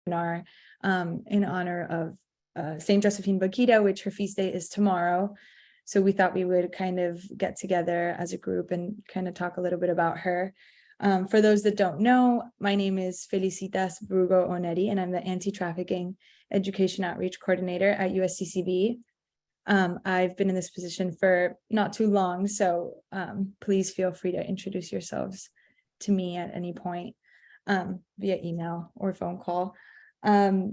webinar in honor of St. Josephine Bakhita, which her feast day is tomorrow. So we thought we would kind of get together as a group and kind of talk a little bit about her. For those that don't know, my name is Felicitas Brugo Onetti, and I'm the Anti-Trafficking Education Outreach Coordinator at USCCB. I've been in this position for not too long, so please feel free to introduce yourselves to me at any point via email or phone call.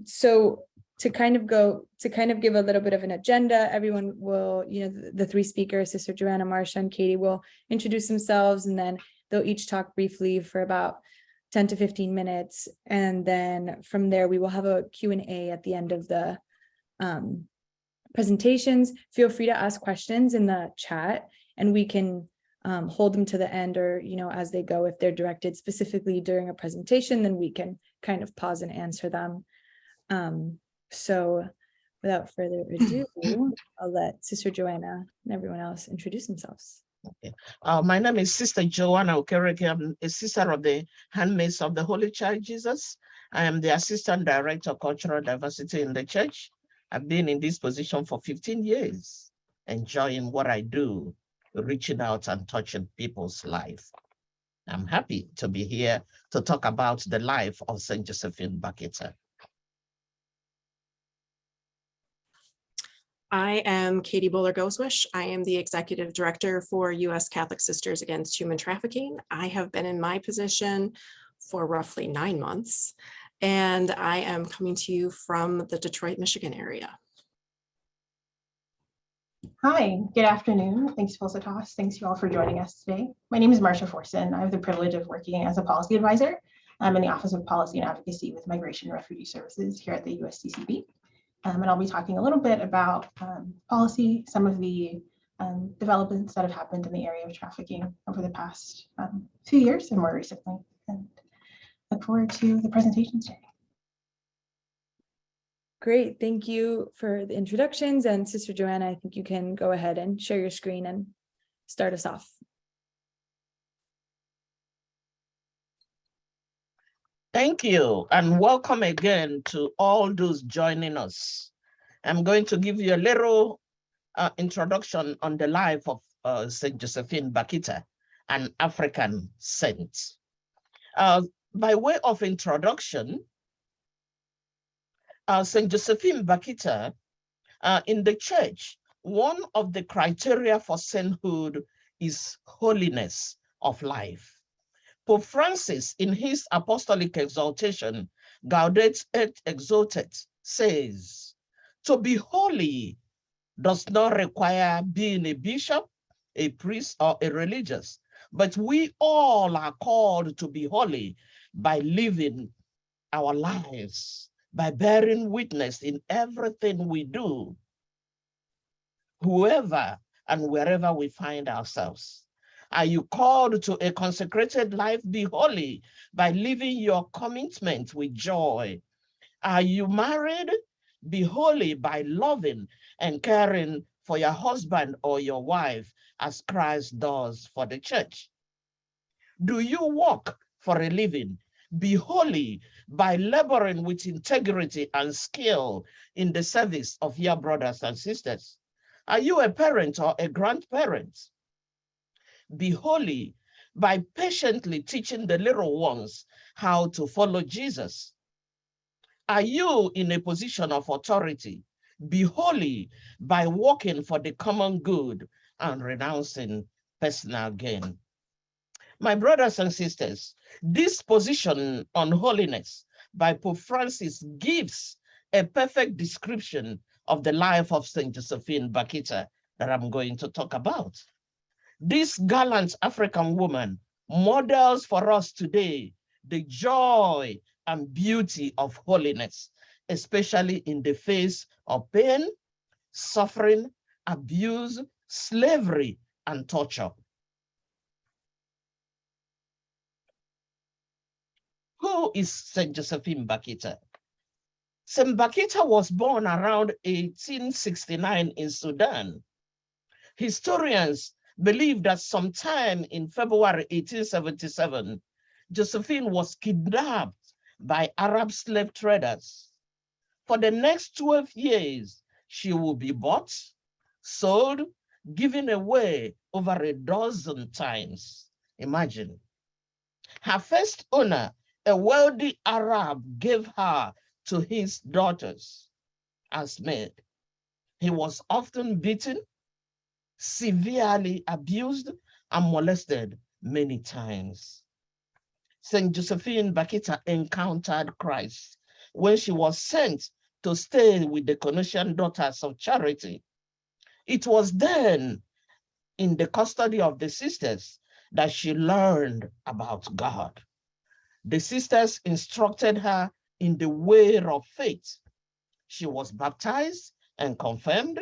So to kind of give a little bit of an agenda, everyone will, the three speakers, Sister Joanna, Marcia, and Katie, will introduce themselves, and then they'll each talk briefly for about 10 to 15 minutes. And then from there, we will have a Q&A at the end of the presentations. Feel free to ask questions in the chat, and we can hold them to the end, or as they go. If they're directed specifically during a presentation, then we can kind of pause and answer them. So without further ado, I'll let Sister Joanna and everyone else introduce themselves. Okay. My name is Sister Joanna Okereke. I'm a sister of the Handmaids of the Holy Child Jesus. I am the Assistant Director of Cultural Diversity in the church. I've been in this position for 15 years, enjoying what I do, reaching out and touching people's life. I'm happy to be here to talk about the life of St. Josephine Bakhita. I am Katie Bowler-Goswish. I am the Executive Director for U.S. Catholic Sisters Against Human Trafficking. I have been in my position for roughly 9 months, and I am coming to you from the Detroit, Michigan area. Hi, good afternoon. Thanks, Felicitas. Thanks you all for joining us today. My name is Marcia Forson. I have the privilege of working as a policy advisor. I'm in the Office of Policy and Advocacy with Migration and Refugee Services here at the USCCB. And I'll be talking a little bit about policy, some of the developments that have happened in the area of trafficking over the past few years and more recently. And look forward to the presentation today. Great, thank you for the introductions. And Sister Joanna, I think you can go ahead and share your screen and start us off. Thank you, and welcome again to all those joining us. I'm going to give you a little introduction on the life of St. Josephine Bakhita, an African saint. By way of introduction, St. Josephine Bakhita, in the church, one of the criteria for sainthood is holiness of life. Pope Francis, in his apostolic exhortation, Gaudete et Exsultet, says, to be holy does not require being a bishop, a priest, or a religious, but we all are called to be holy by living our lives, by bearing witness in everything we do, whoever and wherever we find ourselves. Are you called to a consecrated life? Be holy by living your commitment with joy. Are you married? Be holy by loving and caring for your husband or your wife as Christ does for the church. Do you work for a living? Be holy by laboring with integrity and skill in the service of your brothers and sisters. Are you a parent or a grandparent? Be holy by patiently teaching the little ones how to follow Jesus. Are you in a position of authority? Be holy by working for the common good and renouncing personal gain. My brothers and sisters, this position on holiness by Pope Francis gives a perfect description of the life of St. Josephine Bakhita that I'm going to talk about. This gallant African woman models for us today the joy and beauty of holiness, especially in the face of pain, suffering, abuse, slavery, and torture. Who is St. Josephine Bakhita? St. Bakhita was born around 1869 in Sudan. Historians believe that sometime in February 1877, Josephine was kidnapped by Arab slave traders. For the next 12 years, she will be bought, sold, given away over a dozen times. Imagine. Her first owner, a wealthy Arab, gave her to his daughters as maid. He was often beaten, severely abused, and molested many times. St. Josephine Bakhita encountered Christ when she was sent to stay with the Colossian Daughters of Charity. It was then, in the custody of the sisters, that she learned about God. The sisters instructed her in the way of faith. She was baptized and confirmed.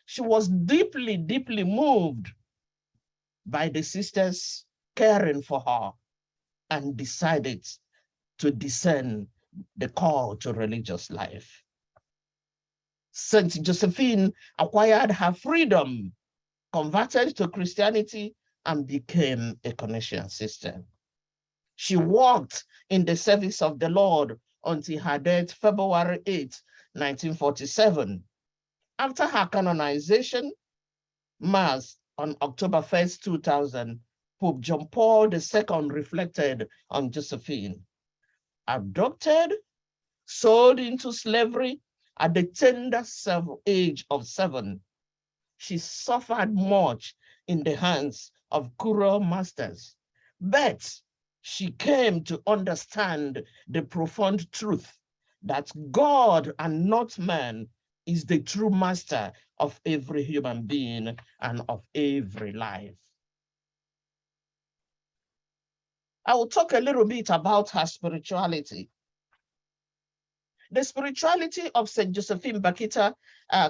She was deeply, deeply moved by the sisters caring for her and decided to discern the call to religious life. Saint Josephine acquired her freedom, converted to Christianity, and became a Colossian sister. She walked in the service of the Lord until her death, February 8, 1947. After her canonization, Mass on October 1st, 2000, Pope John Paul II reflected on Josephine. Abducted, sold into slavery at the tender age of 7, she suffered much in the hands of cruel masters, but she came to understand the profound truth that God and not man is the true master of every human being and of every life. I will talk a little bit about her spirituality. The spirituality of St. Josephine Bakhita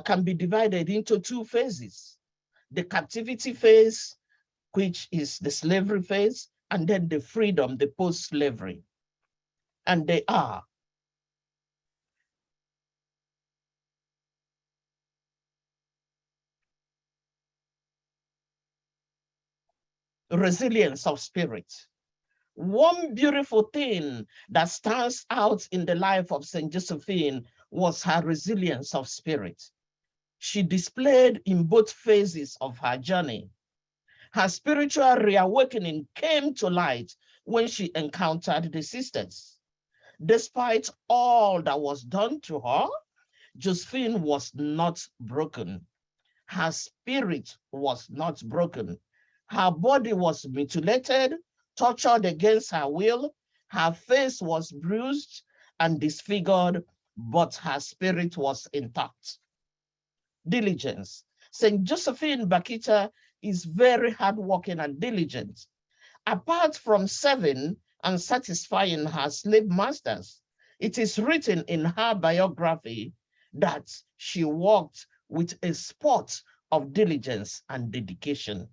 can be divided into 2 phases. The captivity phase, which is the slavery phase, and then the freedom, the post-slavery. And they are resilience of spirit. One beautiful thing that stands out in the life of St. Josephine was her resilience of spirit. She displayed in both phases of her journey. Her spiritual reawakening came to light when she encountered the sisters. Despite all that was done to her, Josephine was not broken. Her spirit was not broken. Her body was mutilated, tortured against her will. Her face was bruised and disfigured, but her spirit was intact. Diligence. St. Josephine Bakhita is very hardworking and diligent. Apart from serving and satisfying her slave masters, it is written in her biography that she worked with a spot of diligence and dedication.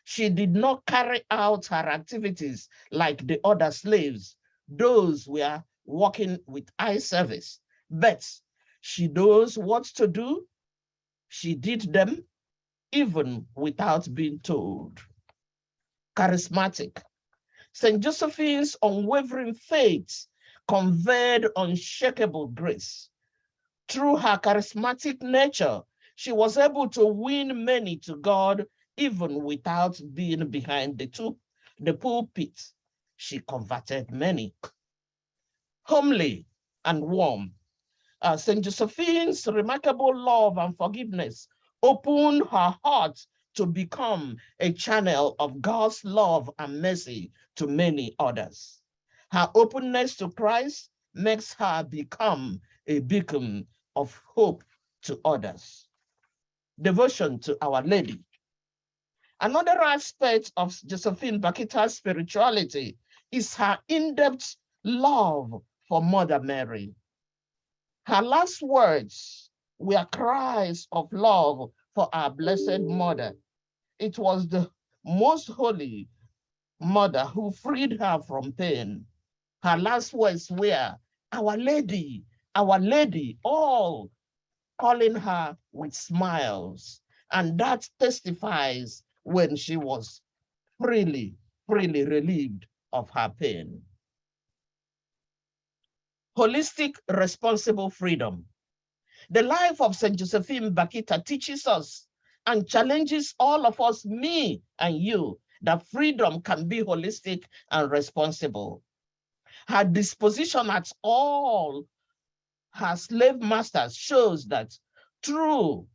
She did not carry out her activities like the other slaves. Those were working with eye service, but she knows what to do. She did them even without being told. Charismatic. St. Josephine's unwavering faith conveyed unshakable grace. Through her charismatic nature, she was able to win many to God even without being behind the pulpit. She converted many. Homely and warm. St. Josephine's remarkable love and forgiveness opened her heart to become a channel of God's love and mercy to many others. Her openness to Christ makes her become a beacon of hope to others. Devotion to Our Lady. Another aspect of Josephine Bakhita's spirituality is her in-depth love for Mother Mary. Her last words were cries of love for our Blessed Mother. It was the most holy Mother who freed her from pain. Her last words were, Our Lady, all calling her with smiles. And that testifies when she was freely relieved of her pain. holistic, responsible freedom. The life of St. Josephine Bakhita teaches us and challenges all of us, me and you, that freedom can be holistic and responsible. Her disposition at all her slave masters shows that true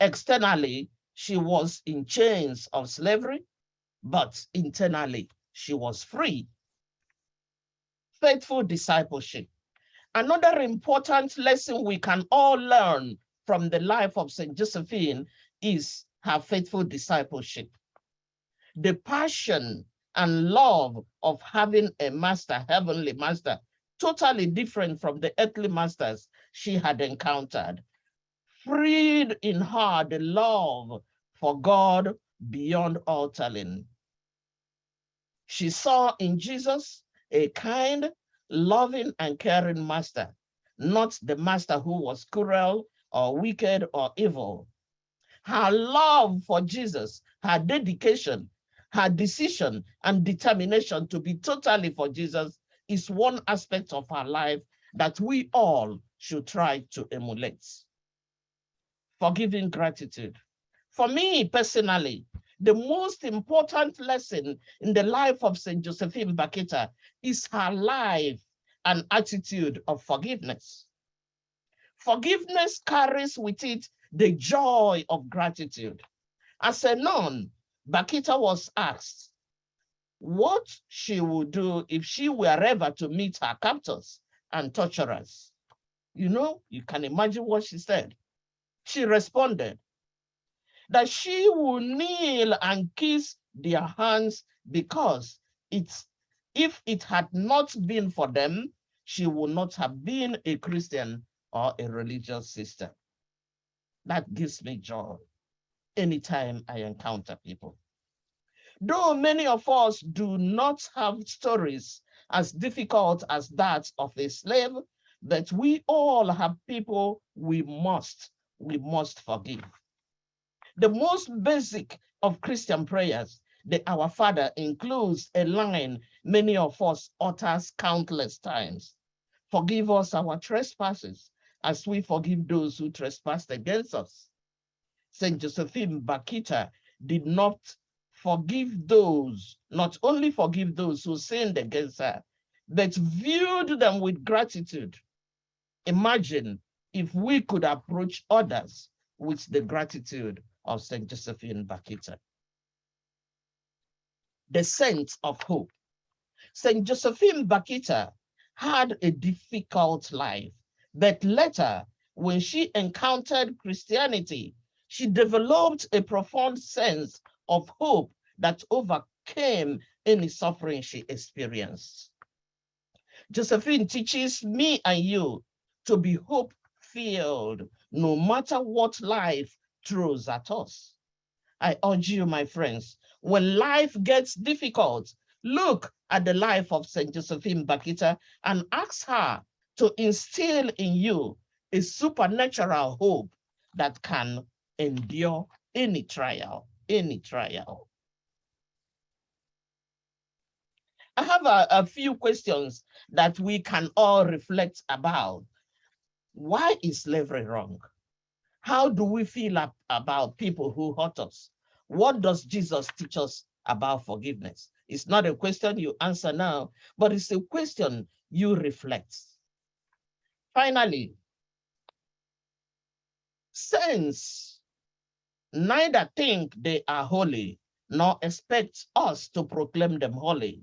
externally, she was in chains of slavery, but internally, she was free. Faithful discipleship. Another important lesson we can all learn from the life of St. Josephine is her faithful discipleship. The passion and love of having a master, heavenly master, totally different from the earthly masters she had encountered, freed in her the love for God beyond all telling. She saw in Jesus a kind, loving, and caring master, not the master who was cruel or wicked or evil. Her love for Jesus, her dedication, her decision and determination to be totally for Jesus is one aspect of her life that we all should try to emulate. Forgiving gratitude. For me personally, the most important lesson in the life of St. Josephine Bakhita is her life and attitude of forgiveness. Forgiveness carries with it the joy of gratitude. As a nun, Bakhita was asked what she would do if she were ever to meet her captors and torturers. You know, you can imagine what she said. She responded that she would kneel and kiss their hands because if it had not been for them, she would not have been a Christian or a religious sister. That gives me joy anytime I encounter people. Though many of us do not have stories as difficult as that of a slave, but we all have people we must forgive. The most basic of Christian prayers, the Our Father, includes a line many of us utters countless times. Forgive us our trespasses as we forgive those who trespass against us. St. Josephine Bakhita did not only forgive those who sinned against her, but viewed them with gratitude. Imagine if we could approach others with the gratitude of St. Josephine Bakhita. The sense of hope. St. Josephine Bakhita had a difficult life, but later, when she encountered Christianity, she developed a profound sense of hope that overcame any suffering she experienced. Josephine teaches me and you to be hope-filled no matter what life throws at us. I urge you, my friends, when life gets difficult, look at the life of St. Josephine Bakhita and ask her to instill in you a supernatural hope that can endure any trial, I have a few questions that we can all reflect about. Why is slavery wrong? How do we feel about people who hurt us? What does Jesus teach us about forgiveness? It's not a question you answer now, but it's a question you reflect. Finally, saints neither think they are holy nor expect us to proclaim them holy.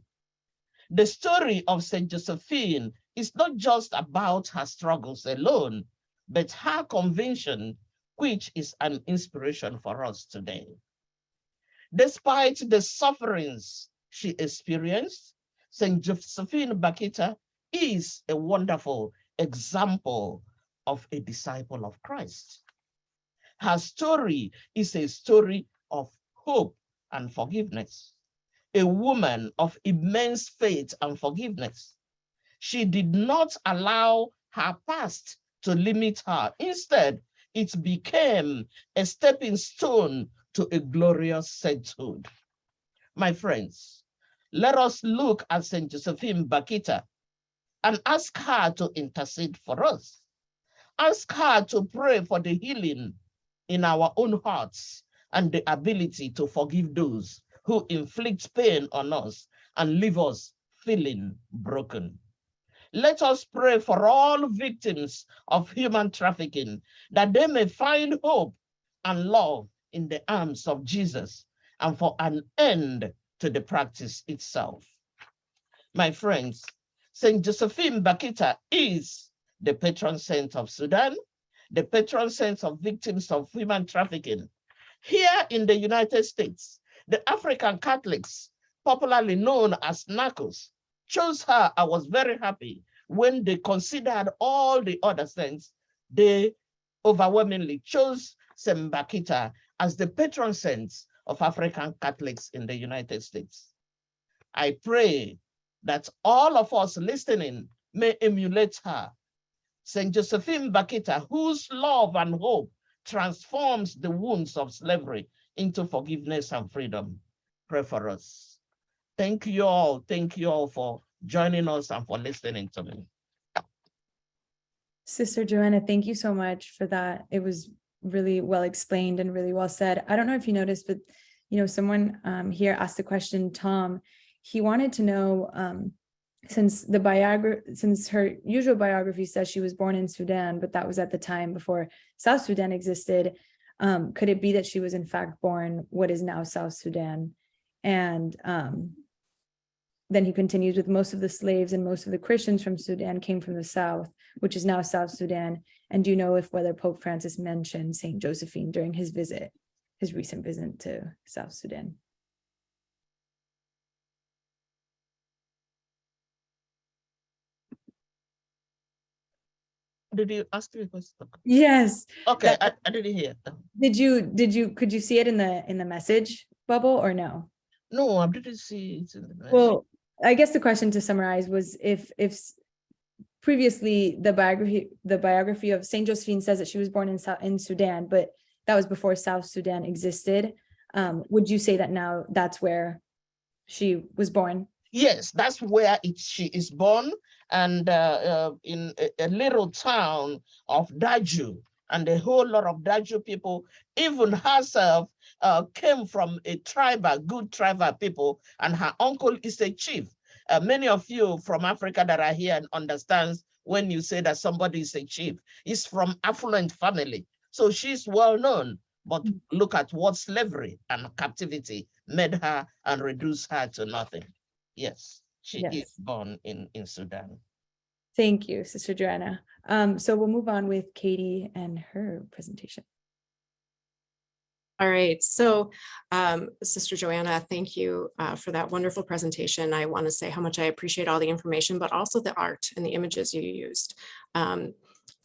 The story of St. Josephine is not just about her struggles alone, but her conviction, which is an inspiration for us today. Despite the sufferings she experienced, St. Josephine Bakhita is a wonderful example of a disciple of Christ. Her story is a story of hope and forgiveness. A woman of immense faith and forgiveness. She did not allow her past to limit her. Instead, it became a stepping stone to a glorious sainthood. My friends, let us look at St. Josephine Bakhita and ask her to intercede for us. Ask her to pray for the healing in our own hearts and the ability to forgive those who inflict pain on us and leave us feeling broken. Let us pray for all victims of human trafficking, that they may find hope and love in the arms of Jesus, and for an end to the practice itself. My friends, Saint Josephine Bakhita is the patron saint of Sudan, the patron saint of victims of human trafficking. Here in the United States, the African Catholics, popularly known as NACOS, chose her. I was very happy when they considered all the other saints. They overwhelmingly chose Saint Bakhita as the patron saint of African Catholics in the United States. I pray that all of us listening may emulate her. Saint Josephine Bakhita, whose love and hope transforms the wounds of slavery into forgiveness and freedom. Pray for us. Thank you all for joining us and for listening to me. Sister Joanna, thank you so much for that. It was really well explained and really well said. I don't know if you noticed, but someone here asked the question, Tom. He wanted to know, since her usual biography says she was born in Sudan, but that was at the time before South Sudan existed, could it be that she was in fact born what is now South Sudan? And then he continues with, most of the slaves and most of the Christians from Sudan came from the South, which is now South Sudan. And do you know whether Pope Francis mentioned Saint Josephine during his recent visit to South Sudan? Did you ask me a question? Yes. Okay, I didn't hear. Could you see it in the message bubble or no? No, I didn't see it in the message. Well, I guess the question to summarize was if previously the biography of Saint Josephine says that she was born in Sudan, but that was before South Sudan existed. Would you say that now that's where she was born? Yes, that's where she is born, and in a little town of Daju, and a whole lot of Daju people, even herself, came from a good tribal people, and her uncle is a chief. Many of you from Africa that are here understands when you say that somebody is a chief, is from affluent family. So she's well known, but look at what slavery and captivity made her and reduced her to nothing. Yes, she is born in Sudan. Thank you, Sister Joanna. So we'll move on with Katie and her presentation. All right, so Sister Joanna, thank you for that wonderful presentation. I want to say how much I appreciate all the information, but also the art and the images you used.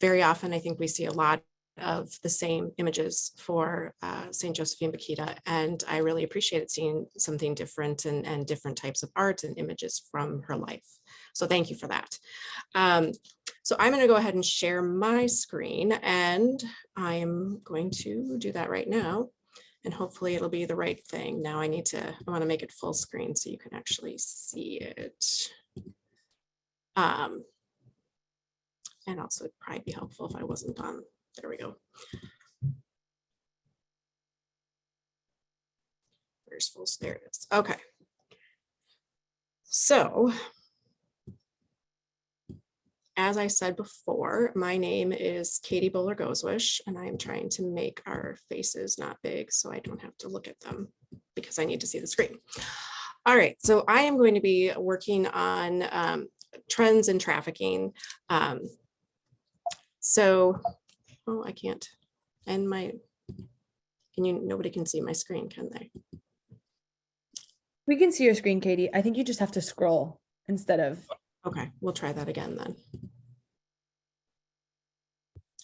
Very often, I think we see a lot of the same images for St. Josephine Bakhita, and I really appreciated seeing something different and different types of art and images from her life. So thank you for that. So I'm going to go ahead and share my screen, and I'm going to do that right now, and hopefully it'll be the right thing. Now I want to make it full screen so you can actually see it. And also it'd probably be helpful if I wasn't on. There we go. Where's full? There it is. Okay. So, as I said before, my name is Katie Bowler-Goswish, and I'm trying to make our faces not big so I don't have to look at them because I need to see the screen. All right, so I am going to be working on trends in trafficking. Oh, I can't. And nobody can see my screen, can they? We can see your screen, Katie. I think you just have to scroll instead of. Okay, we'll try that again then.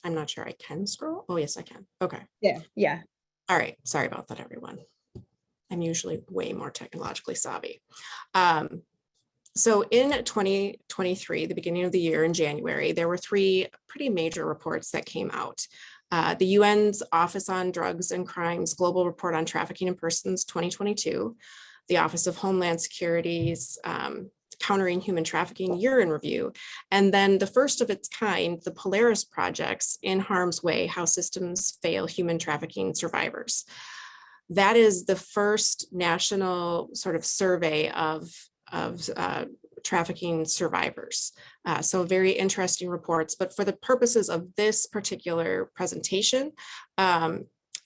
I'm not sure I can scroll. Oh, yes, I can. Okay. Yeah. All right. Sorry about that, everyone. I'm usually way more technologically savvy. So in 2023, the beginning of the year in January, there were 3 pretty major reports that came out. The UN's Office on Drugs and Crimes Global Report on Trafficking in Persons 2022, the Office of Homeland Security's Countering Human Trafficking Year in Review. And then the first of its kind, the Polaris Project's In Harm's Way, How Systems Fail Human Trafficking Survivors. That is the first national sort of survey of trafficking survivors. So very interesting reports, but for the purposes of this particular presentation,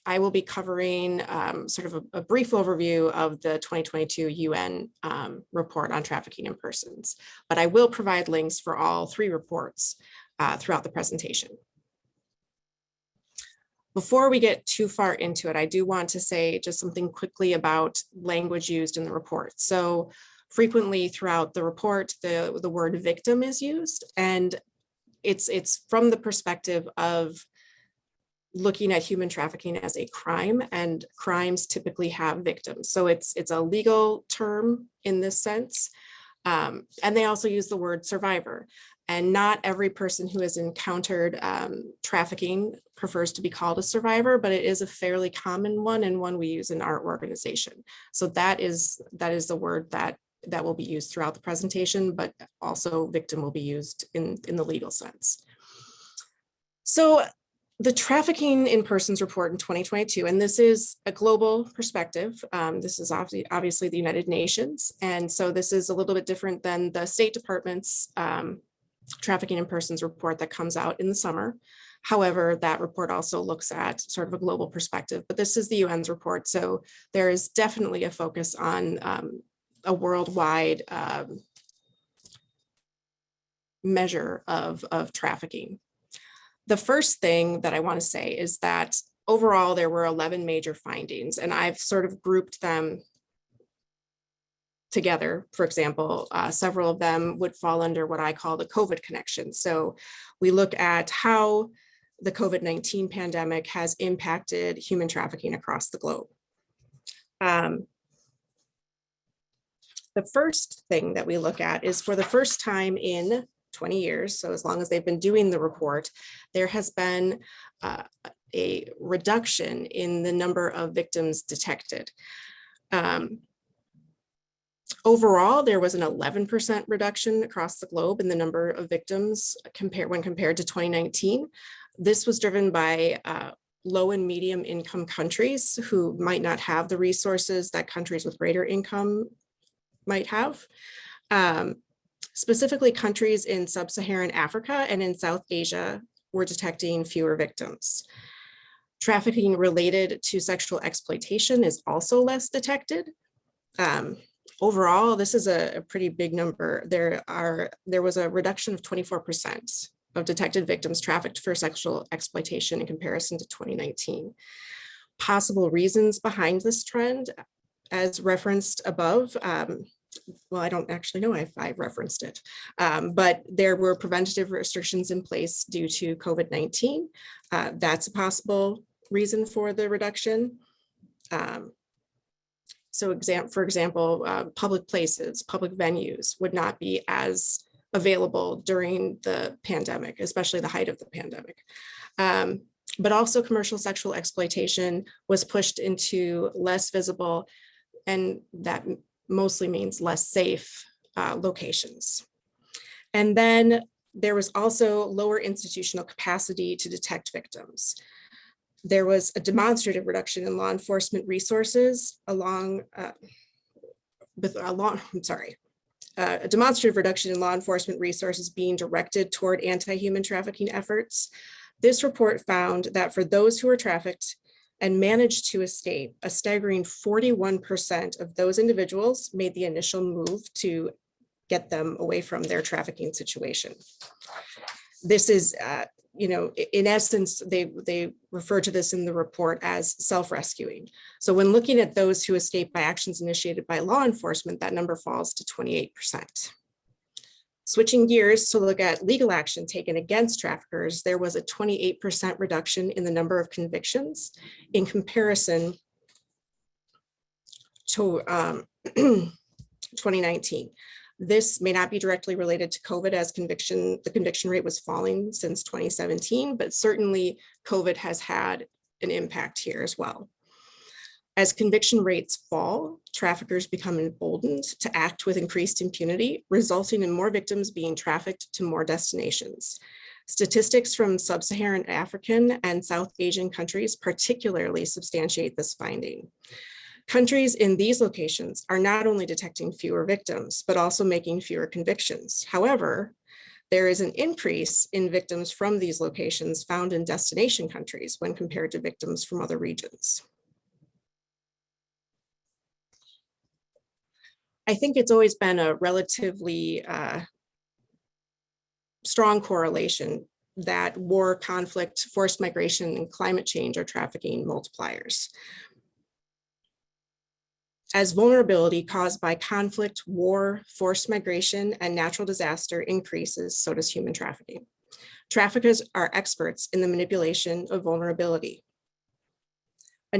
I will be covering sort of a brief overview of the 2022 UN report on trafficking in persons, but I will provide links for all 3 reports throughout the presentation. Before we get too far into it, I do want to say just something quickly about language used in the report. So frequently throughout the report, the word victim is used, and it's from the perspective of looking at human trafficking as a crime, and crimes typically have victims. So it's a legal term in this sense. And they also use the word survivor. And not every person who has encountered trafficking prefers to be called a survivor, but it is a fairly common one and one we use in our organization. So that is the word that will be used throughout the presentation, but also victim will be used in the legal sense. So the Trafficking in Persons report in 2022, and this is a global perspective. This is obviously the United Nations. And so this is a little bit different than the State Department's Trafficking in Persons report that comes out in the summer. However, that report also looks at sort of a global perspective, but this is the UN's report. So there is definitely a focus on a worldwide measure of trafficking. The first thing that I want to say is that overall there were 11 major findings, and I've sort of grouped them together. For example, several of them would fall under what I call the COVID connection. So we look at how the COVID-19 pandemic has impacted human trafficking across the globe. The first thing that we look at is, for the first time in 20 years, so as long as they've been doing the report, there has been a reduction in the number of victims detected. Overall, there was an 11% reduction across the globe in the number of victims when compared to 2019. This was driven by low and medium income countries who might not have the resources that countries with greater income might have. Specifically, countries in sub-Saharan Africa and in South Asia were detecting fewer victims. Trafficking related to sexual exploitation is also less detected. Overall, this is a pretty big number. There was a reduction of 24% of detected victims trafficked for sexual exploitation in comparison to 2019. Possible reasons behind this trend, as referenced above, well, I don't actually know if I referenced it, but there were preventative restrictions in place due to COVID-19. That's a possible reason for the reduction. So for example, public places, public venues would not be as available during the pandemic, especially the height of the pandemic. But also commercial sexual exploitation was pushed into less visible, and that mostly means less safe locations. And then there was also lower institutional capacity to detect victims. There was a demonstrative reduction in law enforcement resources a demonstrative reduction in law enforcement resources being directed toward anti-human trafficking efforts. This report found that for those who were trafficked and managed to escape, a staggering 41% of those individuals made the initial move to get them away from their trafficking situation. This is, in essence, they refer to this in the report as self-rescuing. So when looking at those who escape by actions initiated by law enforcement, that number falls to 28%. Switching gears to look at legal action taken against traffickers, there was a 28% reduction in the number of convictions in comparison to 2019. This may not be directly related to COVID, as the conviction rate was falling since 2017, but certainly COVID has had an impact here as well. As conviction rates fall, traffickers become emboldened to act with increased impunity, resulting in more victims being trafficked to more destinations. Statistics from sub-Saharan African and South Asian countries particularly substantiate this finding. Countries in these locations are not only detecting fewer victims, but also making fewer convictions. However, there is an increase in victims from these locations found in destination countries when compared to victims from other regions. I think it's always been a relatively strong correlation that war, conflict, forced migration, and climate change are trafficking multipliers. As vulnerability caused by conflict, war, forced migration, and natural disaster increases, so does human trafficking. Traffickers are experts in the manipulation of vulnerability. A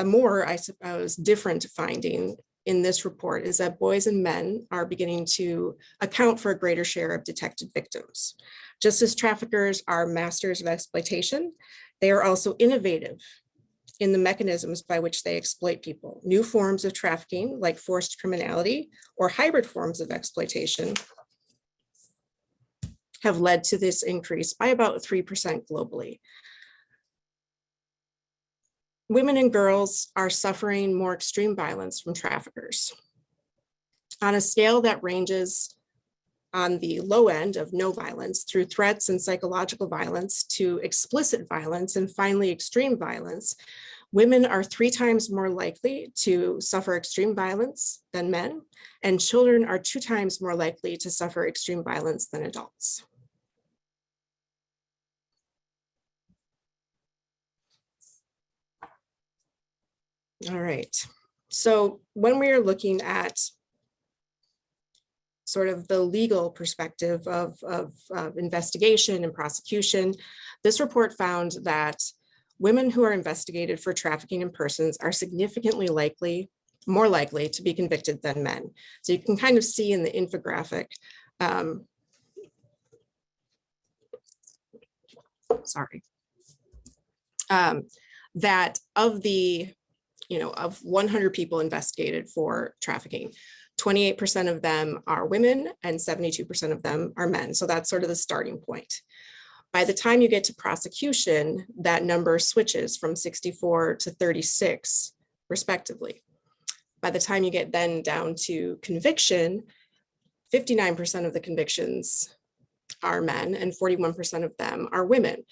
more, I suppose, different finding in this report is that boys and men are beginning to account for a greater share of detected victims. Just as traffickers are masters of exploitation, they are also innovative in the mechanisms by which they exploit people. New forms of trafficking, like forced criminality or hybrid forms of exploitation, have led to this increase by about 3% globally. Women and girls are suffering more extreme violence from traffickers. On a scale that ranges on the low end of no violence through threats and psychological violence to explicit violence and finally extreme violence, women are 3 times more likely to suffer extreme violence than men, and children are 2 times more likely to suffer extreme violence than adults. All right, so when we are looking at sort of the legal perspective of investigation and prosecution, this report found that women who are investigated for trafficking in persons are significantly more likely to be convicted than men. So you can kind of see in the infographic, that of 100 people investigated for trafficking, 28% of them are women and 72% of them are men. So that's sort of the starting point. By the time you get to prosecution, that number switches from 64 to 36 respectively. By the time you get then down to conviction, 59% of the convictions are men and 41% of them are women.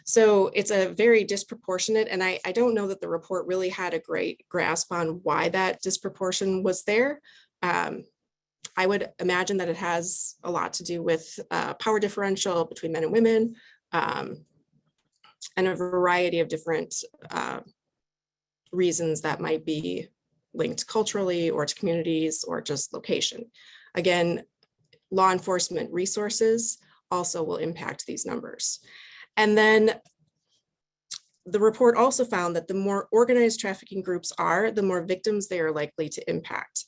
So it's a very disproportionate, and I don't know that the report really had a great grasp on why that disproportion was there. I would imagine that it has a lot to do with power differential between men and women, and a variety of different reasons that might be linked culturally or to communities or just location. Again, law enforcement resources also will impact these numbers. And then the report also found that the more organized trafficking groups are, the more victims they are likely to impact.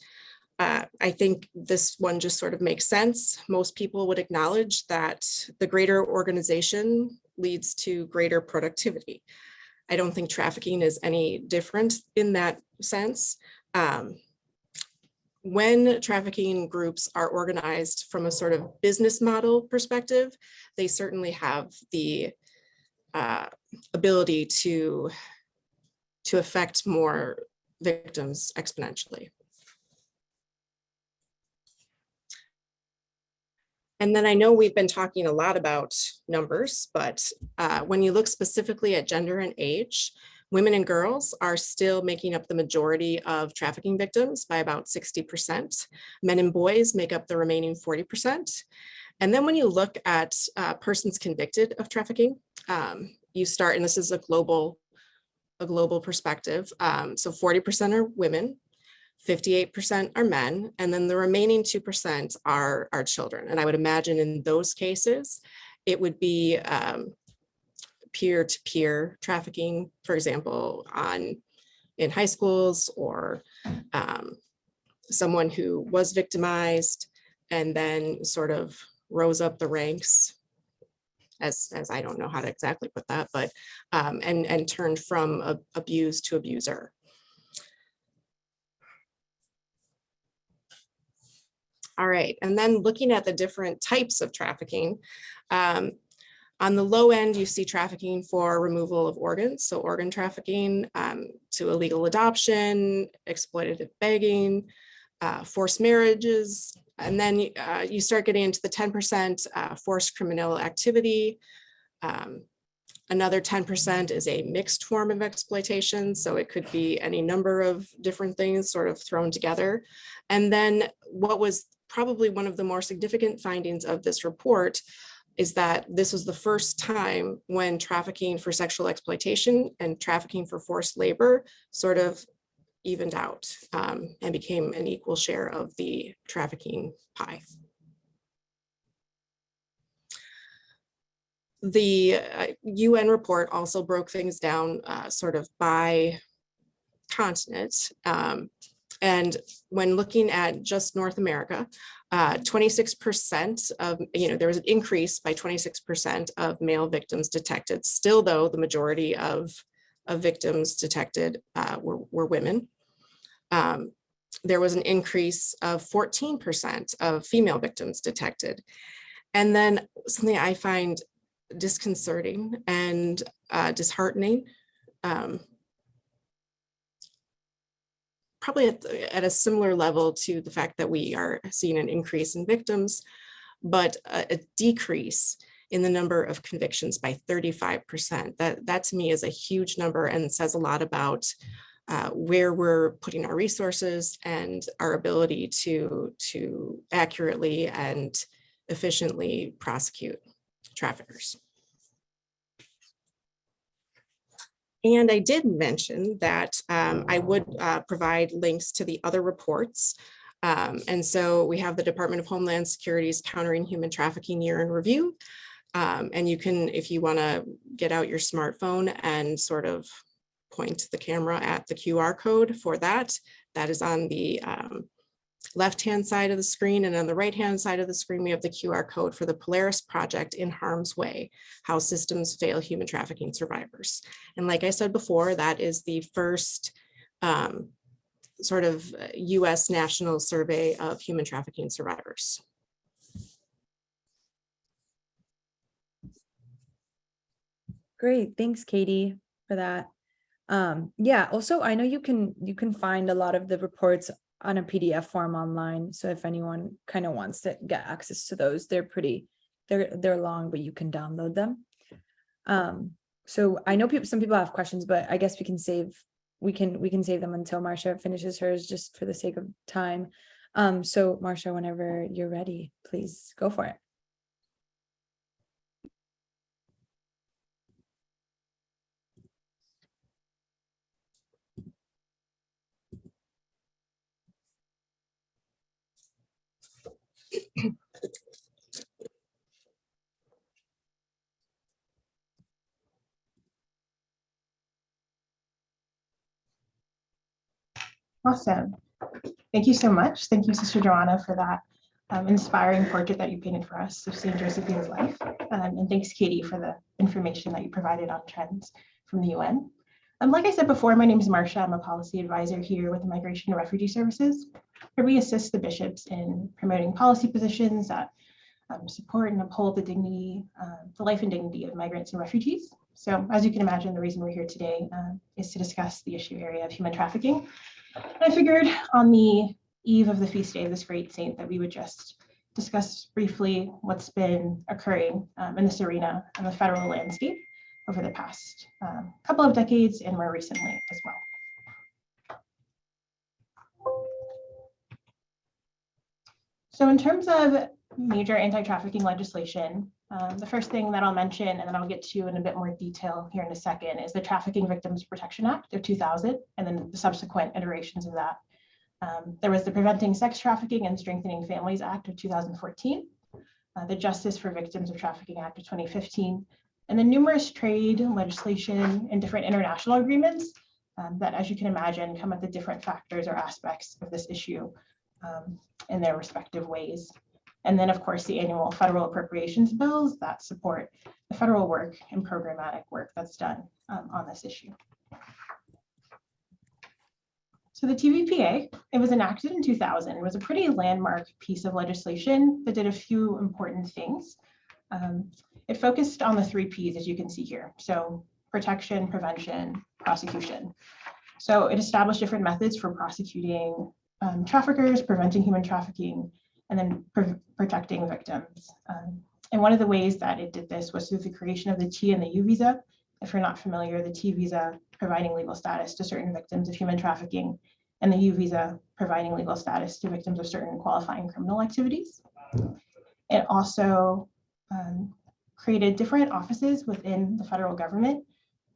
I think this one just sort of makes sense. Most people would acknowledge that the greater organization leads to greater productivity. I don't think trafficking is any different in that sense. When trafficking groups are organized from a sort of business model perspective, they certainly have the ability to affect more victims exponentially. And then I know we've been talking a lot about numbers, but when you look specifically at gender and age, women and girls are still making up the majority of trafficking victims by about 60%. Men and boys make up the remaining 40%. And then when you look at persons convicted of trafficking, you start, and this is a global perspective. So 40% are women, 58% are men, and then the remaining 2% are children. And I would imagine in those cases, it would be peer-to-peer trafficking, for example, in high schools, or someone who was victimized and then sort of rose up the ranks, as I don't know how to exactly put that, but and turned from abused to abuser. All right, and then looking at the different types of trafficking, on the low end, you see trafficking for removal of organs, so organ trafficking, to illegal adoption, exploitative begging, forced marriages, and then you start getting into the 10% forced criminal activity. Another 10% is a mixed form of exploitation, so it could be any number of different things sort of thrown together. And then what was probably one of the more significant findings of this report is that this was the first time when trafficking for sexual exploitation and trafficking for forced labor sort of evened out and became an equal share of the trafficking pie. The UN report also broke things down sort of by continent. And when looking at just North America, 26% of, there was an increase by 26% of male victims detected. Still though, the majority of victims detected were women. There was an increase of 14% of female victims detected. And then something I find disconcerting and disheartening, probably at a similar level to the fact that we are seeing an increase in victims, but a decrease in the number of convictions by 35%. That to me is a huge number and says a lot about where we're putting our resources and our ability to accurately and efficiently prosecute traffickers. And I did mention that I would provide links to the other reports. And so we have the Department of Homeland Security's Countering Human Trafficking Year in Review. And you can, if you want to get out your smartphone and sort of point the camera at the QR code for that, that is on the left-hand side of the screen, and on the right-hand side of the screen, we have the QR code for the Polaris Project in Harm's Way, How Systems Fail Human Trafficking Survivors. And like I said before, that is the first sort of US national survey of human trafficking survivors. Great, thanks, Katie, for that. Yeah, also, I know you can find a lot of the reports on a PDF form online. So if anyone kind of wants to get access to those, they're long, but you can download them. So I know some people have questions, but I guess we can save them until Marcia finishes hers, just for the sake of time. So Marcia, whenever you're ready, please go for it. Awesome. Thank you so much. Thank you, Sister Joanna, for that inspiring portrait that you painted for us of St. Josephine's life. And thanks, Katie, for the information that you provided on trends from the UN. Like I said before, my name is Marcia. I'm a policy advisor here with the Migration and Refugee Services, where we assist the bishops in promoting policy positions that support and uphold the dignity, the life and dignity of migrants and refugees. So as you can imagine, the reason we're here today is to discuss the issue area of human trafficking. And I figured on the eve of the feast day of this great saint that we would just discuss briefly what's been occurring in this arena and the federal landscape over the past couple of decades and more recently as well. So in terms of major anti-trafficking legislation, the first thing that I'll mention, and then I'll get to in a bit more detail here in a second, is the Trafficking Victims Protection Act of 2000, and then the subsequent iterations of that. There was the Preventing Sex Trafficking and Strengthening Families Act of 2014, the Justice for Victims of Trafficking Act of 2015, and the numerous trade legislation and different international agreements that, as you can imagine, come at the different factors or aspects of this issue in their respective ways. And then, of course, the annual federal appropriations bills that support the federal work and programmatic work that's done on this issue. So the TVPA, it was enacted in 2000, was a pretty landmark piece of legislation that did a few important things. It focused on the 3 Ps, as you can see here. So protection, prevention, prosecution. So it established different methods for prosecuting traffickers, preventing human trafficking, and then protecting victims. And one of the ways that it did this was through the creation of the T and the U visa. If you're not familiar, the T visa providing legal status to certain victims of human trafficking, and the U visa providing legal status to victims of certain qualifying criminal activities. It also created different offices within the federal government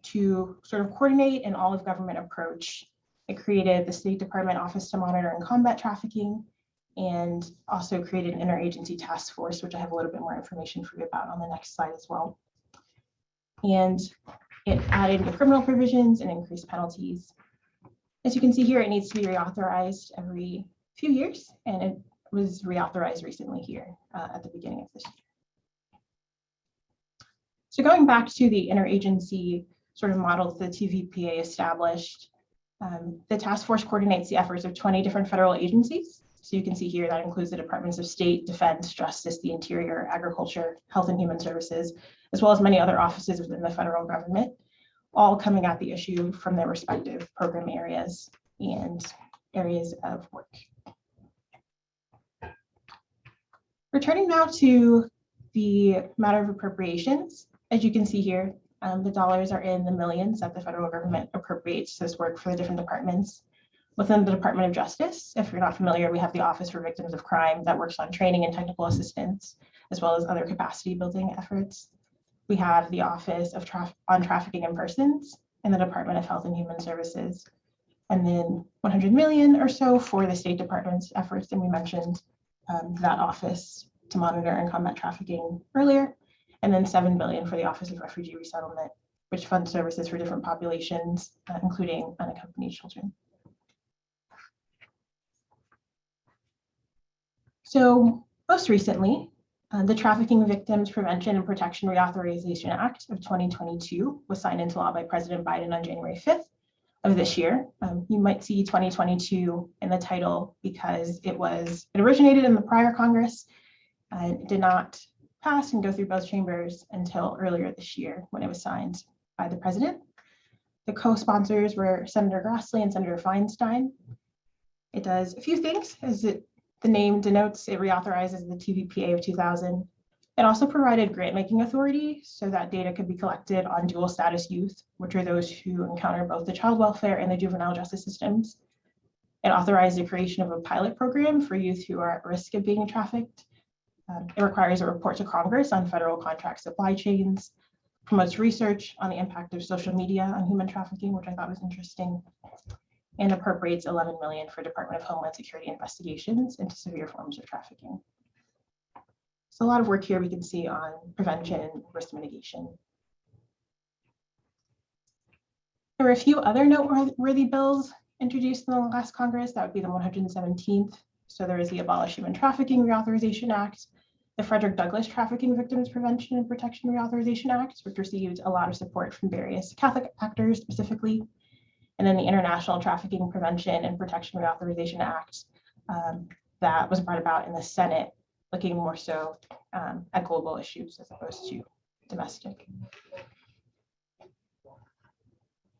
to sort of coordinate an all-of-government approach. It created the State Department Office to Monitor and Combat Trafficking, and also created an interagency task force, which I have a little bit more information for you about on the next slide as well. And it added new criminal provisions and increased penalties. As you can see here, it needs to be reauthorized every few years, and it was reauthorized recently here at the beginning of this year. So going back to the interagency sort of model that the TVPA established, the task force coordinates the efforts of 20 different federal agencies. So you can see here that includes the Departments of State, Defense, Justice, the Interior, Agriculture, Health and Human Services, as well as many other offices within the federal government, all coming at the issue from their respective program areas and areas of work. Returning now to the matter of appropriations, as you can see here, the dollars are in the millions that the federal government appropriates to this work for the different departments. Within the Department of Justice, if you're not familiar, we have the Office for Victims of Crime that works on training and technical assistance, as well as other capacity building efforts. We have the Office of on Trafficking in Persons in the Department of Health and Human Services, and then 100 million or so for the State Department's efforts, and we mentioned that Office to Monitor and Combat Trafficking earlier, and then 7 billion for the Office of Refugee Resettlement, which funds services for different populations, including unaccompanied children. So most recently, the Trafficking Victims Prevention and Protection Reauthorization Act of 2022 was signed into law by President Biden on January 5th of this year. You might see 2022 in the title because it originated in the prior Congress and it did not pass and go through both chambers until earlier this year when it was signed by the president. The co-sponsors were Senator Grassley and Senator Feinstein. It does a few things, as the name denotes. It reauthorizes the TVPA of 2000. It also provided grant-making authority so that data could be collected on dual status youth, which are those who encounter both the child welfare and the juvenile justice systems. It authorized the creation of a pilot program for youth who are at risk of being trafficked. It requires a report to Congress on federal contract supply chains, promotes research on the impact of social media on human trafficking, which I thought was interesting, and appropriates 11 million for Department of Homeland Security investigations into severe forms of trafficking. So a lot of work here we can see on prevention and risk mitigation. There were a few other noteworthy bills introduced in the last Congress. That would be the 117th. So there is the Abolish Human Trafficking Reauthorization Act, the Frederick Douglass Trafficking Victims Prevention and Protection Reauthorization Act, which received a lot of support from various Catholic actors specifically, and then the International Trafficking Prevention and Protection Reauthorization Act that was brought about in the Senate, looking more so at global issues as opposed to domestic.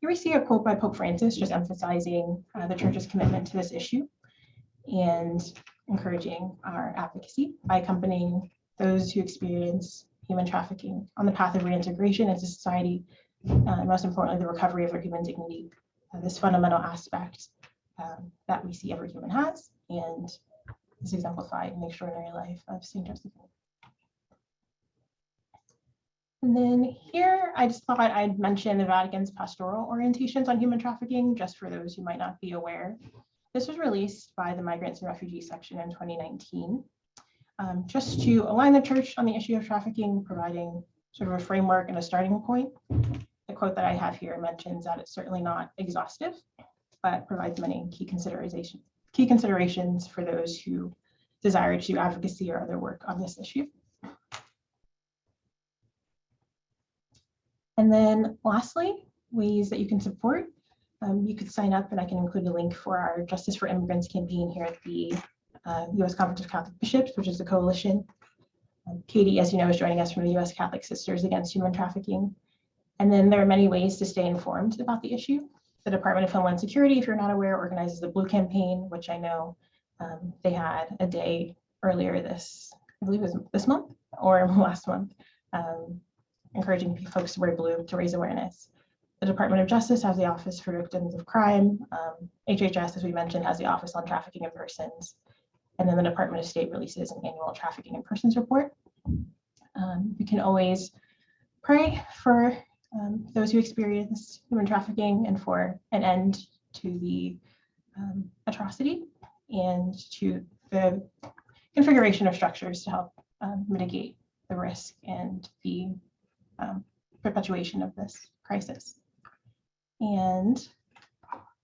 Here we see a quote by Pope Francis just emphasizing the Church's commitment to this issue and encouraging our advocacy by accompanying those who experience human trafficking on the path of reintegration into society, and most importantly, the recovery of their human dignity, this fundamental aspect that we see every human has, and is exemplified in the extraordinary life of St. Josephine. And then here, I just thought I'd mention the Vatican's pastoral orientations on human trafficking, just for those who might not be aware. This was released by the Migrants and Refugees section in 2019, just to align the Church on the issue of trafficking, providing sort of a framework and a starting point. The quote that I have here mentions that it's certainly not exhaustive, but provides many key considerations for those who desire to do advocacy or other work on this issue. And then lastly, ways that you can support. You could sign up, and I can include a link for our Justice for Immigrants campaign here at the U.S. Conference of Catholic Bishops, which is a coalition. Katie, as you know, is joining us from the U.S. Catholic Sisters Against Human Trafficking. And then there are many ways to stay informed about the issue. The Department of Homeland Security, if you're not aware, organizes the Blue Campaign, which I know they had a day earlier this, I believe it was this month or last month, encouraging folks to wear blue to raise awareness. The Department of Justice has the Office for Victims of Crime. HHS, as we mentioned, has the Office on Trafficking in Persons. And then the Department of State releases an annual Trafficking in Persons report. You can always pray for those who experience human trafficking and for an end to the atrocity and to the configuration of structures to help mitigate the risk and the perpetuation of this crisis. And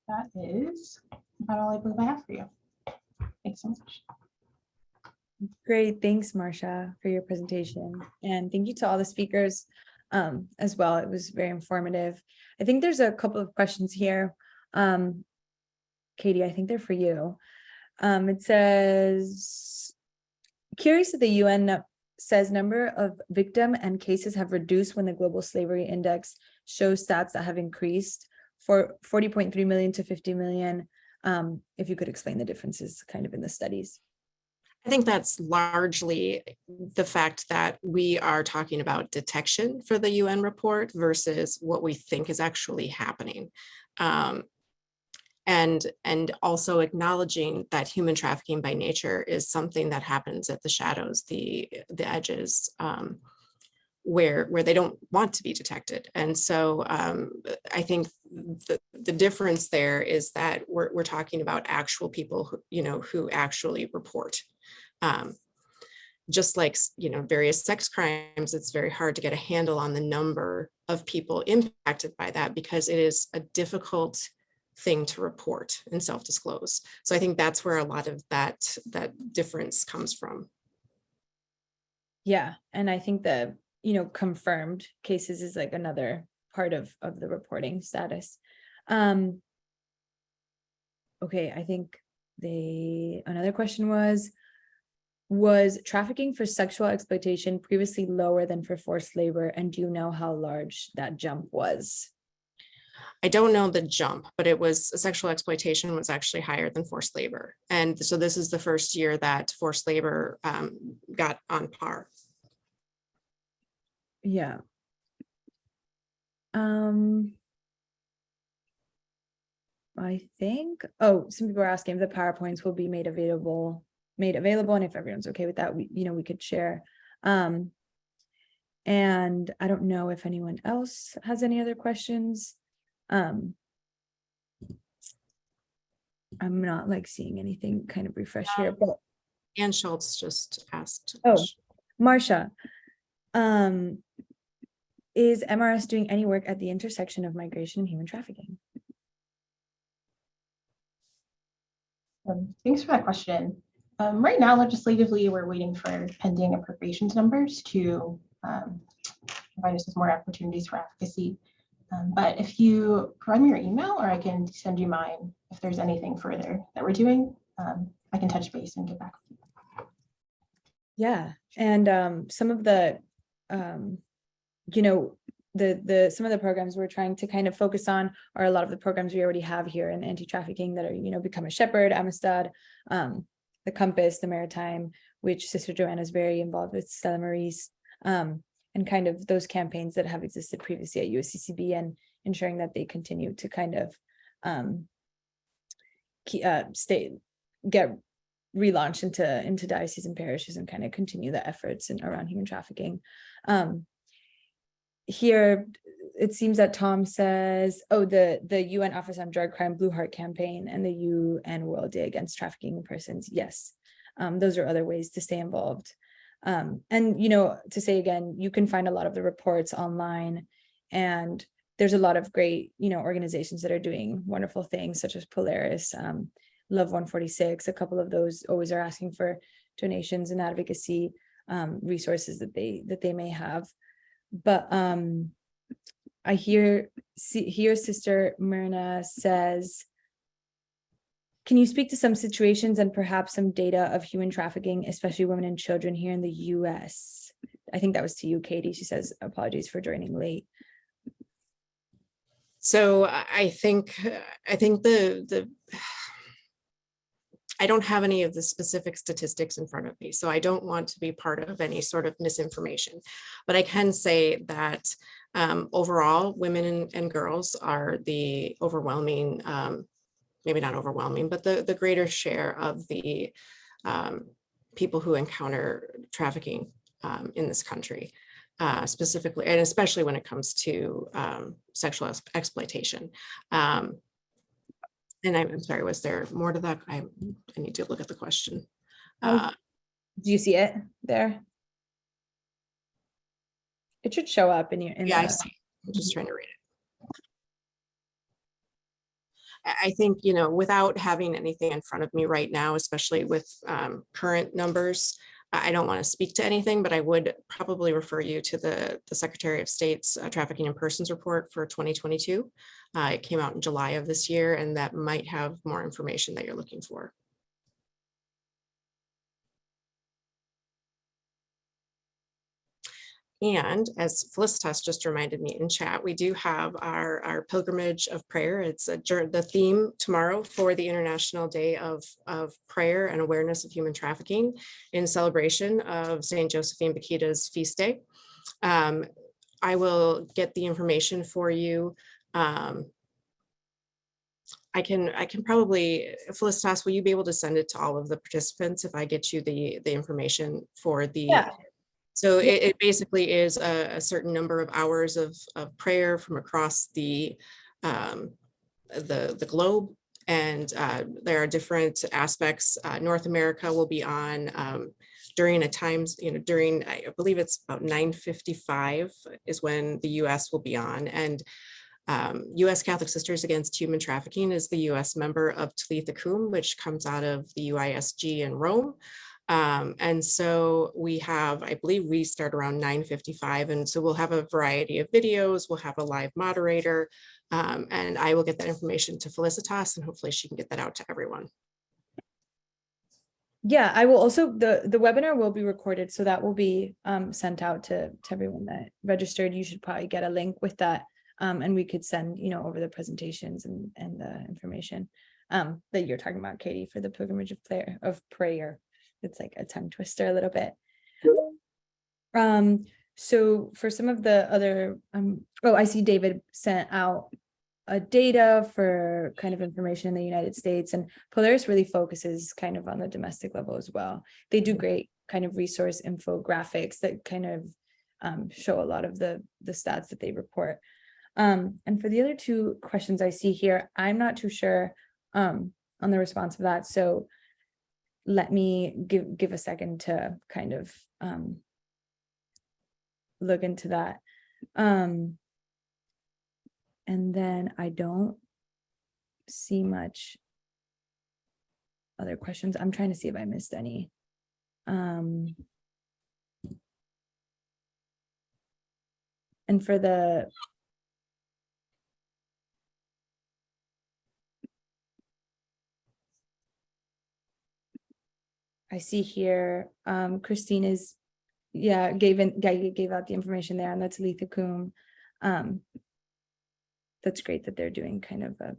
that is about all I believe I have for you. Thanks so much. Great, thanks, Marcia, for your presentation. And thank you to all the speakers as well. It was very informative. I think there's a couple of questions here. Katie, I think they're for you. It says, curious that the UN says number of victim and cases have reduced when the Global Slavery Index shows stats that have increased for 40.3 million to 50 million. If you could explain the differences kind of in the studies. I think that's largely the fact that we are talking about detection for the UN report versus what we think is actually happening. And also acknowledging that human trafficking by nature is something that happens at the shadows, the edges, where they don't want to be detected. And so I think the difference there is that we're talking about actual people who actually report. Just like, various sex crimes, it's very hard to get a handle on the number of people impacted by that because it is a difficult thing to report and self-disclose. So I think that's where a lot of that difference comes from. Yeah, and I think the confirmed cases is like another part of the reporting status. Okay, I think another question was trafficking for sexual exploitation previously lower than for forced labor, and do you know how large that jump was? I don't know the jump, but it was sexual exploitation was actually higher than forced labor. And so this is the first year that forced labor got on par. Yeah. I think, some people are asking if the PowerPoints will be made available, and if everyone's okay with that, we could share. And I don't know if anyone else has any other questions. I'm not seeing anything kind of refresh here, but Ann Schultz just asked. Marcia, is MRS doing any work at the intersection of migration and human trafficking? Thanks for that question. Right now, legislatively, we're waiting for pending appropriations numbers to provide us with more opportunities for advocacy. But if you provide me your email, or I can send you mine, if there's anything further that we're doing, I can touch base and get back with you. Yeah, and some of the, some of the programs we're trying to kind of focus on are a lot of the programs we already have here in anti-trafficking that are, Become a Shepherd, Amistad, the Compass, the Maritime, which Sister Joanna is very involved with, Stella Marie's, and kind of those campaigns that have existed previously at USCCB, and ensuring that they continue to kind of get relaunched into dioceses and parishes and kind of continue the efforts around human trafficking. Here, it seems that Tom says, the UN Office on Drug Crime Blue Heart campaign and the UN World Day Against Trafficking in Persons. Yes, those are other ways to stay involved. And, to say again, you can find a lot of the reports online, and there's a lot of great, organizations that are doing wonderful things, such as Polaris, Love 146. A couple of those always are asking for donations and advocacy resources that they may have. But I hear Sister Myrna says, can you speak to some situations and perhaps some data of human trafficking, especially women and children here in the US? I think that was to you, Katie. She says, apologies for joining late. So I think I don't have any of the specific statistics in front of me, so I don't want to be part of any sort of misinformation. But I can say that overall, women and girls are the overwhelming, maybe not overwhelming, but the greater share of the people who encounter trafficking in this country, specifically, and especially when it comes to sexual exploitation. And I'm sorry, was there more to that? I need to look at the question. Do you see it there? It should show up in your. Yeah, I see. I'm just trying to read it. I think, you know, without having anything in front of me right now, especially with current numbers, I don't want to speak to anything, but I would probably refer you to the Secretary of State's Trafficking in Persons report for 2022. It came out in July of this year, and that might have more information that you're looking for. And as Felicitas just reminded me in chat, we do have our pilgrimage of prayer. It's the theme tomorrow for the International Day of Prayer and Awareness of Human Trafficking in celebration of St. Josephine Bakhita's feast day. I will get the information for you. I can probably, Felicitas, will you be able to send it to all of the participants if I get you the information for the? Yeah. So it basically is a certain number of hours of prayer from across the globe, and there are different aspects. North America will be on during a times, you know, during, I believe it's about 9:55 is when the US will be on, and US Catholic Sisters Against Human Trafficking is the US member of Talitha Cum, which comes out of the UISG in Rome. And so we have, I believe we start around 9:55. And so we'll have a variety of videos, we'll have a live moderator, and I will get that information to Felicitas, and hopefully she can get that out to everyone. Yeah, I will also, the webinar will be recorded, so that will be sent out to everyone that registered. You should probably get a link with that, and we could send, you know, over the presentations and the information that you're talking about, Katie, for the pilgrimage of prayer. It's like a tongue twister a little bit. So for some of the other, oh, I see David sent out a data for kind of information in the United States, and Polaris really focuses kind of on the domestic level as well. They do great kind of resource infographics that kind of show a lot of the stats that they report. And for the other two questions I see here, I'm not too sure on the response of that. So let me give a second to kind of look into that. And then I don't see much other questions. I'm trying to see if I missed any. And for the I see here, Christine is, yeah, gave out the information there on the Talitha Cum. That's great that they're doing kind of a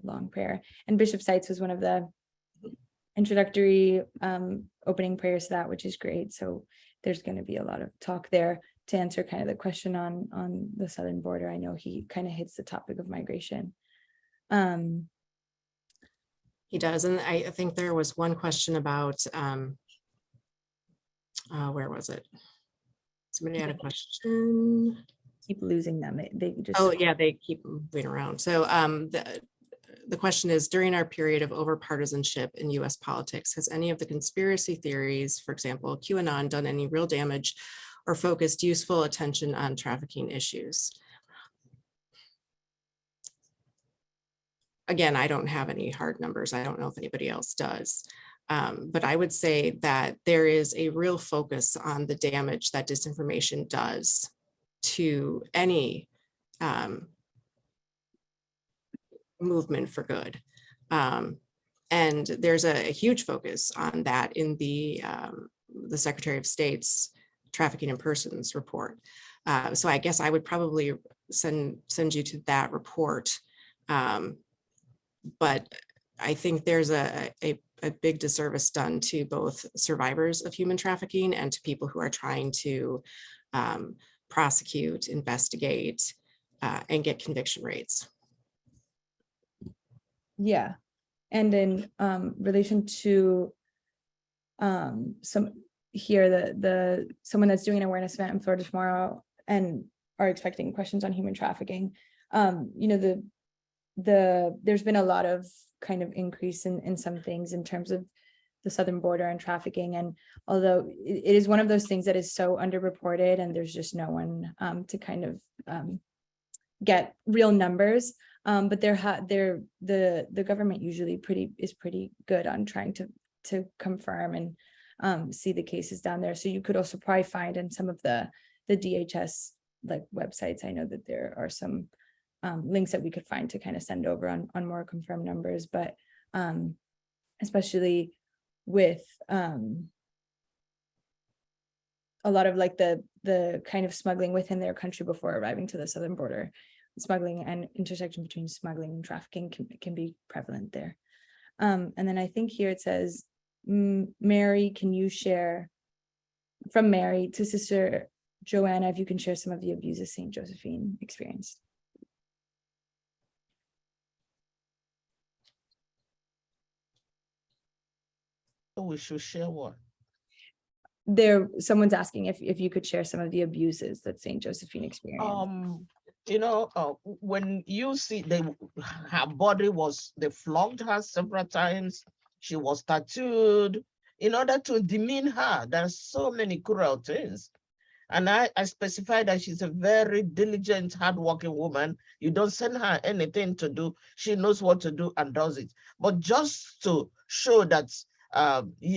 long prayer. And Bishop Seitz was one of the introductory opening prayers to that, which is great. So there's going to be a lot of talk there to answer kind of the question on the southern border. I know he kind of hits the topic of migration. He does, and I think there was one question about, where was it? Somebody had a question. Keep losing them. They just. Oh yeah, they keep moving around. So the question is, during our period of over-partisanship in US politics, has any of the conspiracy theories, for example, QAnon, done any real damage or focused useful attention on trafficking issues? Again, I don't have any hard numbers. I don't know if anybody else does. But I would say that there is a real focus on the damage that disinformation does to any movement for good. And there's a huge focus on that in the Secretary of State's Trafficking in Persons report. So I guess I would probably send you to that report. But I think there's a big disservice done to both survivors of human trafficking and to people who are trying to prosecute, investigate, and get conviction rates. Yeah. And in relation to some here, someone that's doing an awareness event in Florida tomorrow and are expecting questions on human trafficking, you know, there's been a lot of kind of increase in some things in terms of the southern border and trafficking. And although it is one of those things that is so underreported and there's just no one to kind of get real numbers, but the government usually is pretty good on trying to confirm and see the cases down there. So you could also probably find in some of the DHS like websites, I know that there are some links that we could find to kind of send over on more confirmed numbers, but especially with a lot of like the kind of smuggling within their country before arriving to the southern border, smuggling and intersection between smuggling and trafficking can be prevalent there. And then I think here it says, Mary, can you share from Mary to Sister Joanna, if you can share some of the abuses St. Josephine experienced. We should share what? Someone's asking if you could share some of the abuses that St. Josephine experienced. You know, when you see her body they flogged her several times. She was tattooed in order to demean her. There's so many cruel things. And I specified that she's a very diligent, hardworking woman. You don't send her anything to do. She knows what to do and does it. But just to show that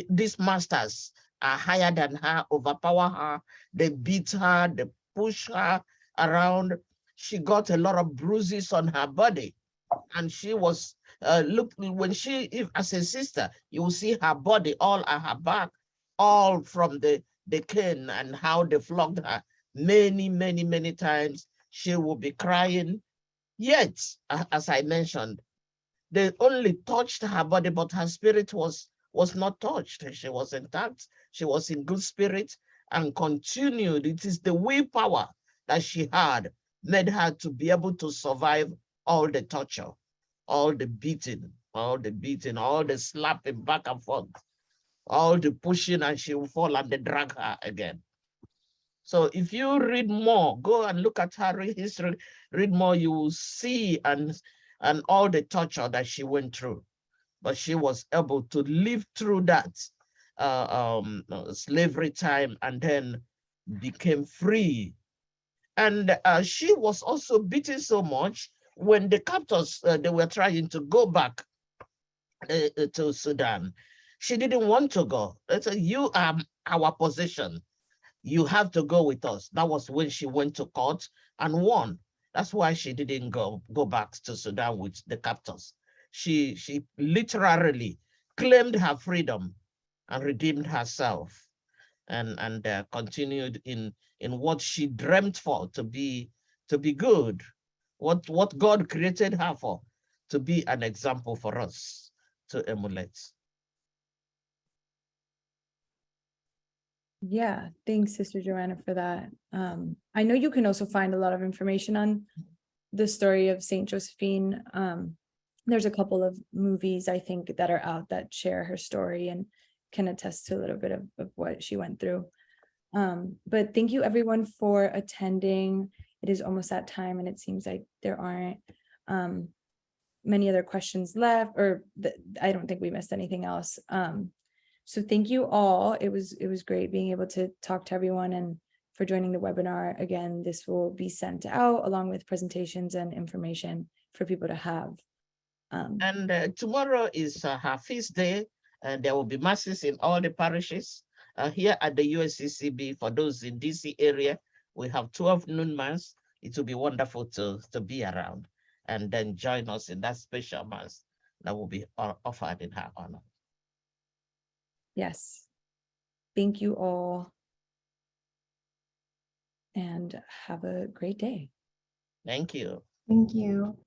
these masters are higher than her, overpower her, they beat her, they push her around. She got a lot of bruises on her body. And she was, as a sister, you will see her body all at her back, all from the cane and how they flogged her many, many, many times. She will be crying. Yet, as I mentioned, they only touched her body, but her spirit was not touched. She was intact. She was in good spirit and continued. It is the willpower that she had made her to be able to survive all the torture, all the beating, all the slapping back and forth, all the pushing, and she will fall and they drag her again. So if you read more, go and look at her history, read more, you will see and all the torture that she went through. But she was able to live through that slavery time and then became free. And she was also beaten so much when the captors, they were trying to go back to Sudan. She didn't want to go. They said, you are our possession. You have to go with us. That was when she went to court and won. That's why she didn't go back to Sudan with the captors. She literally claimed her freedom and redeemed herself and continued in what she dreamt for, to be good, what God created her for, to be an example for us to emulate. Yeah, thanks, Sister Joanna, for that. I know you can also find a lot of information on the story of St. Josephine. There's a couple of movies, I think, that are out that share her story and can attest to a little bit of what she went through. But thank you, everyone, for attending. It is almost that time, and it seems like there aren't many other questions left, or I don't think we missed anything else. So thank you all. It was great being able to talk to everyone and for joining the webinar. Again, this will be sent out along with presentations and information for people to have. And tomorrow is her feast day, and there will be masses in all the parishes. Here at the USCCB, for those in DC area, we have 12 noon mass, it will be wonderful to be around and then join us in that special mass that will be offered in her honor. Yes. Thank you all. And have a great day. Thank you. Thank you.